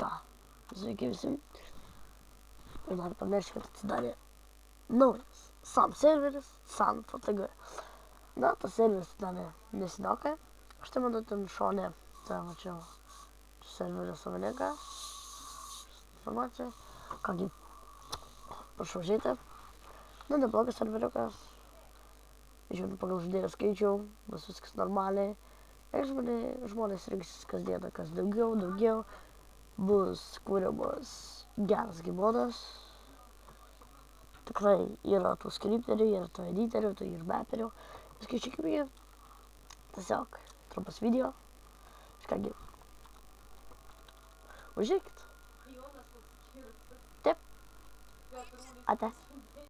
ką, sveiki visi. Ir noriu pranešti, kad atsidarė naujas SAM serveris, SAM FTG. Na, tas serveris atsidarė nesenokai. Aš tai matau ten šone, tai mačiau serverio savininką, informaciją. Kągi, prašau žiūrėti. Na, neblogas serveriukas. Žiūrint pagal žaidėjų skaičių, bus viskas normaliai. Ir žmonės rinksis kasdieną, kas daugiau. Bus kūriamas geras gimonas. Tikrai yra tų skripterių, yra tų editorių, tų ir maperių. Skaičiuokime jį. Tiesiog trumpas video. Ir kągi. Užžiūrėkit. Taip. Ate.